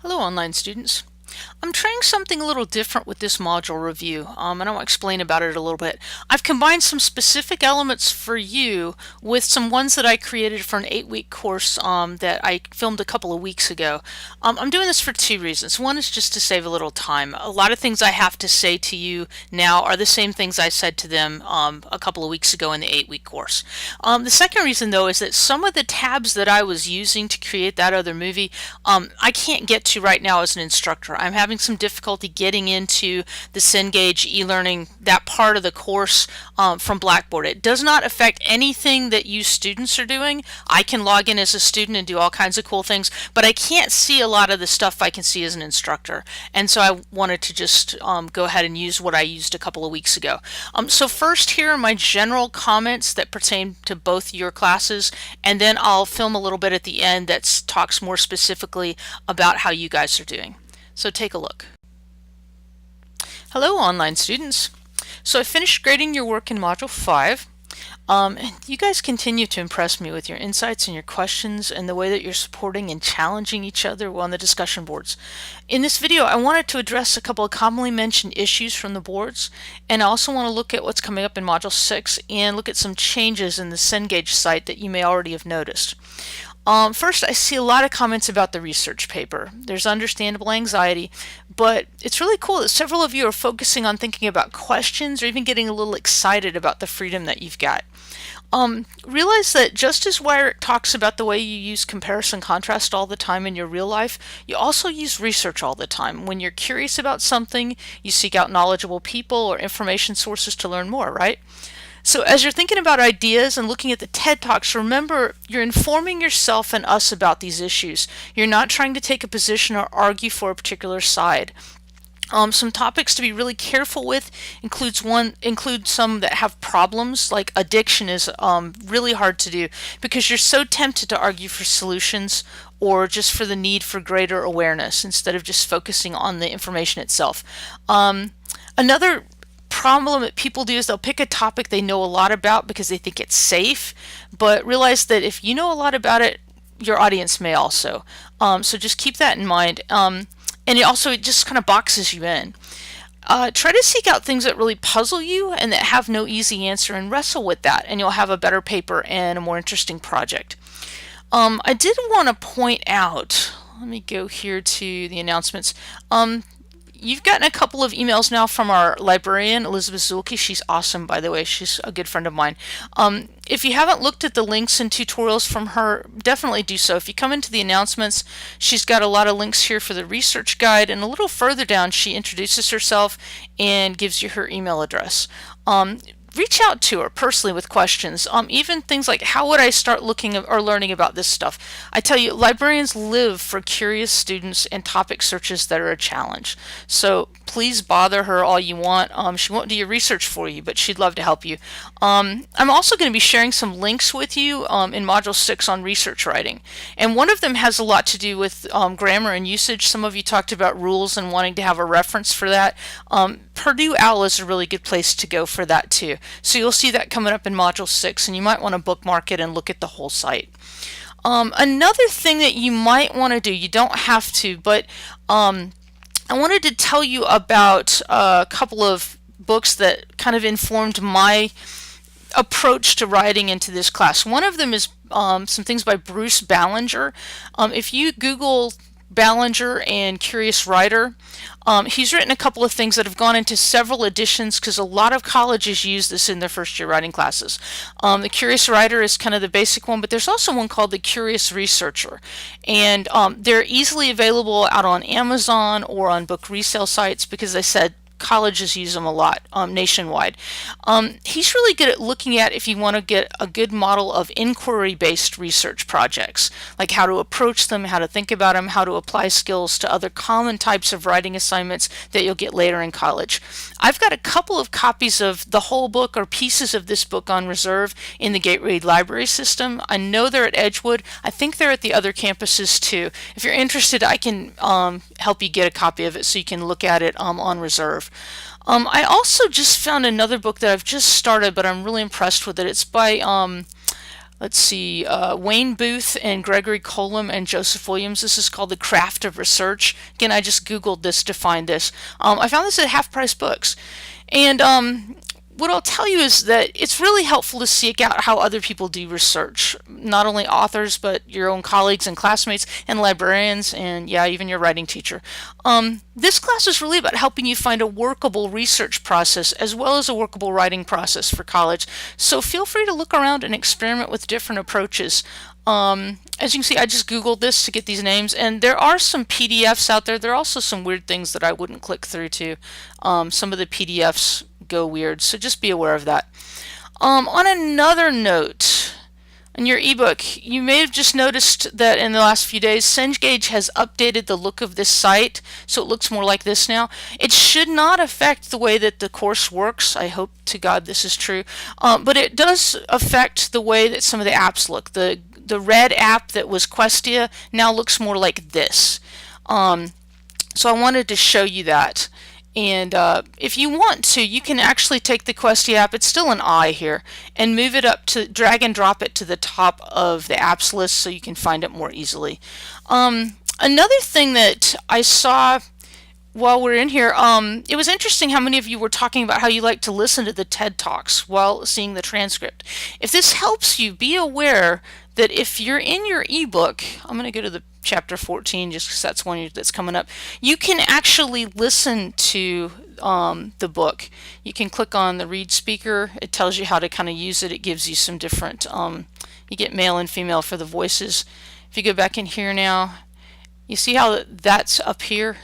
Hello, online students. I'm trying something a little different with this module review, and I'll explain about it a little bit. I've combined some specific elements for you with some ones that I created for an 8-week course that I filmed a couple of weeks ago. I'm doing this for two reasons. One is just to save a little time. A lot of things I have to say to you now are the same things I said to them a couple of weeks ago in the 8-week course. The second reason, though, is that some of the tabs that I was using to create that other movie, I can't get to right now as an instructor. I'm having some difficulty getting into the Cengage e-learning, that part of the course from Blackboard. It does not affect anything that you students are doing. I can log in as a student and do all kinds of cool things, but I can't see a lot of the stuff I can see as an instructor. And so I wanted to just go ahead and use what I used a couple of weeks ago. So first, here are my general comments that pertain to both your classes, and then I'll film a little bit at the end that talks more specifically about how you guys are doing. So take a look. Hello, online students. So I finished grading your work in Module 5. You guys continue to impress me with your insights and your questions and the way that you're supporting and challenging each other on the discussion boards. In this video, I wanted to address a couple of commonly mentioned issues from the boards, and I also want to look at what's coming up in Module 6 and look at some changes in the Cengage site that you may already have noticed. First, I see a lot of comments about the research paper. There's understandable anxiety, but it's really cool that several of you are focusing on thinking about questions or even getting a little excited about the freedom that you've got. Realize that just as Weyrich talks about the way you use comparison contrast all the time in your real life, you also use research all the time. When you're curious about something, you seek out knowledgeable people or information sources to learn more, right? So as you're thinking about ideas and looking at the TED Talks, remember you're informing yourself and us about these issues. You're not trying to take a position or argue for a particular side. Some topics to be really careful with include some that have problems, like addiction is really hard to do because you're so tempted to argue for solutions or just for the need for greater awareness instead of just focusing on the information itself. Another problem that people do is they'll pick a topic they know a lot about because they think it's safe, but realize that if you know a lot about it, your audience may also. So just keep that in mind. And it just kind of boxes you in. Try to seek out things that really puzzle you and that have no easy answer and wrestle with that, and you'll have a better paper and a more interesting project. I did want to point out, let me go here to the announcements. You've gotten a couple of emails now from our librarian, Elizabeth Zulke. She's awesome, by the way. She's a good friend of mine. If you haven't looked at the links and tutorials from her, definitely do so. If you come into the announcements, she's got a lot of links here for the research guide, and a little further down, she introduces herself and gives you her email address. Reach out to her personally with questions. Even things like, how would I start looking or learning about this stuff? I tell you, librarians live for curious students and topic searches that are a challenge. So please bother her all you want. She won't do your research for you, but she'd love to help you. I'm also going to be sharing some links with you in Module 6 on research writing. And one of them has a lot to do with grammar and usage. Some of you talked about rules and wanting to have a reference for that. Purdue OWL is a really good place to go for that too. So you'll see that coming up in Module 6, and you might want to bookmark it and look at the whole site. Another thing that you might want to do, you don't have to, but I wanted to tell you about a couple of books that kind of informed my approach to writing into this class. One of them is some things by Bruce Ballinger. If you Google Ballinger and Curious Writer, he's written a couple of things that have gone into several editions because a lot of colleges use this in their first year writing classes. The Curious Writer is kind of the basic one, but there's also one called the Curious Researcher, and they're easily available out on Amazon or on book resale sites because I said colleges use them a lot nationwide. He's really good at looking at if you want to get a good model of inquiry-based research projects, like how to approach them, how to think about them, how to apply skills to other common types of writing assignments that you'll get later in college. I've got a couple of copies of the whole book or pieces of this book on reserve in the Gateway library system. I know they're at Edgewood. I think they're at the other campuses too. If you're interested, I can help you get a copy of it so you can look at it on reserve. I also just found another book that I've just started, but I'm really impressed with it. It's by let's see, Wayne Booth and Gregory Colum and Joseph Williams. This is called The Craft of Research. Again, I just Googled this to find this. I found this at Half Price Books. And what I'll tell you is that it's really helpful to seek out how other people do research, not only authors, but your own colleagues and classmates and librarians and, yeah, even your writing teacher. This class is really about helping you find a workable research process as well as a workable writing process for college. So feel free to look around and experiment with different approaches. As you can see, I just Googled this to get these names, and there are some PDFs out there. There are also some weird things that I wouldn't click through to. Some of the PDFs go weird, so just be aware of that. On another note, in your ebook, you may have just noticed that in the last few days, Cengage has updated the look of this site, so it looks more like this now. It should not affect the way that the course works. I hope to God this is true. But it does affect the way that some of the apps look. The red app that was Questia now looks more like this. So I wanted to show you that. And if you want to, you can actually take the Questia app, it's still an I here, and move it up to, drag and drop it to the top of the apps list so you can find it more easily. Another thing that I saw while we're in here, it was interesting how many of you were talking about how you like to listen to the TED Talks while seeing the transcript. If this helps you, be aware that if you're in your ebook, I'm going to go to the chapter 14 just because that's one that's coming up, you can actually listen to the book. You can click on the read speaker. It tells you how to kind of use it. It gives you some different, you get male and female for the voices. If you go back in here now, you see how that's up here?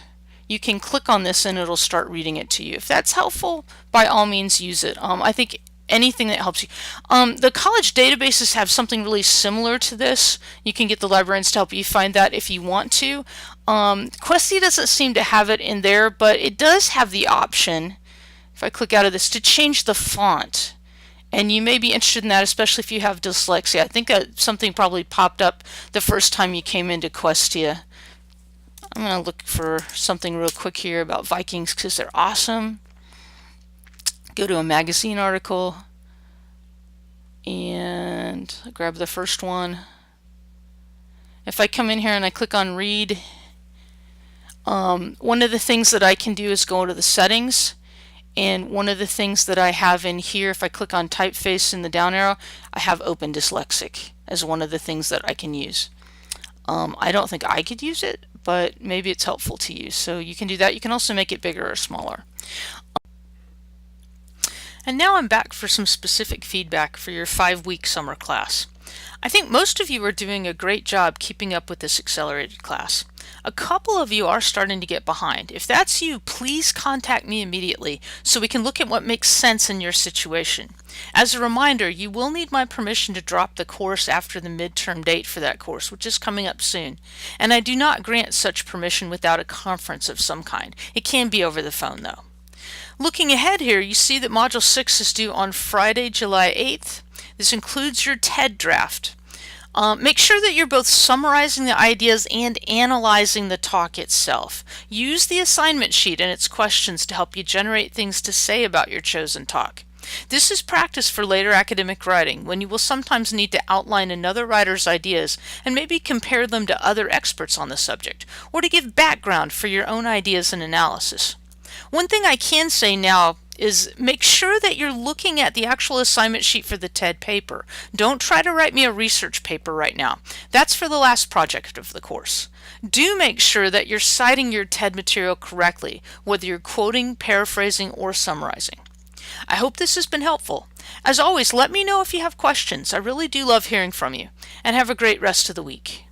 You can click on this and it'll start reading it to you. If that's helpful, by all means use it. I think anything that helps you. The college databases have something really similar to this. You can get the librarians to help you find that if you want to. Questia doesn't seem to have it in there, but it does have the option, if I click out of this, to change the font. And you may be interested in that, especially if you have dyslexia. I think that something probably popped up the first time you came into Questia. I'm going to look for something real quick here about Vikings because they're awesome. Go to a magazine article and grab the first one. If I come in here and I click on read, one of the things that I can do is go to the settings, and one of the things that I have in here, if I click on typeface in the down arrow, I have Open Dyslexic as one of the things that I can use. I don't think I could use it, but maybe it's helpful to use. So you can do that. You can also make it bigger or smaller. And now I'm back for some specific feedback for your 5-week summer class. I think most of you are doing a great job keeping up with this accelerated class. A couple of you are starting to get behind. If that's you, please contact me immediately so we can look at what makes sense in your situation. As a reminder, you will need my permission to drop the course after the midterm date for that course, which is coming up soon. And I do not grant such permission without a conference of some kind. It can be over the phone, though. Looking ahead here, you see that Module 6 is due on Friday, July 8th. This includes your TED draft. Make sure that you're both summarizing the ideas and analyzing the talk itself. Use the assignment sheet and its questions to help you generate things to say about your chosen talk. This is practice for later academic writing, when you will sometimes need to outline another writer's ideas and maybe compare them to other experts on the subject, or to give background for your own ideas and analysis. One thing I can say now is make sure that you're looking at the actual assignment sheet for the TED paper. Don't try to write me a research paper right now. That's for the last project of the course. Do make sure that you're citing your TED material correctly, whether you're quoting, paraphrasing, or summarizing. I hope this has been helpful. As always, let me know if you have questions. I really do love hearing from you. And have a great rest of the week.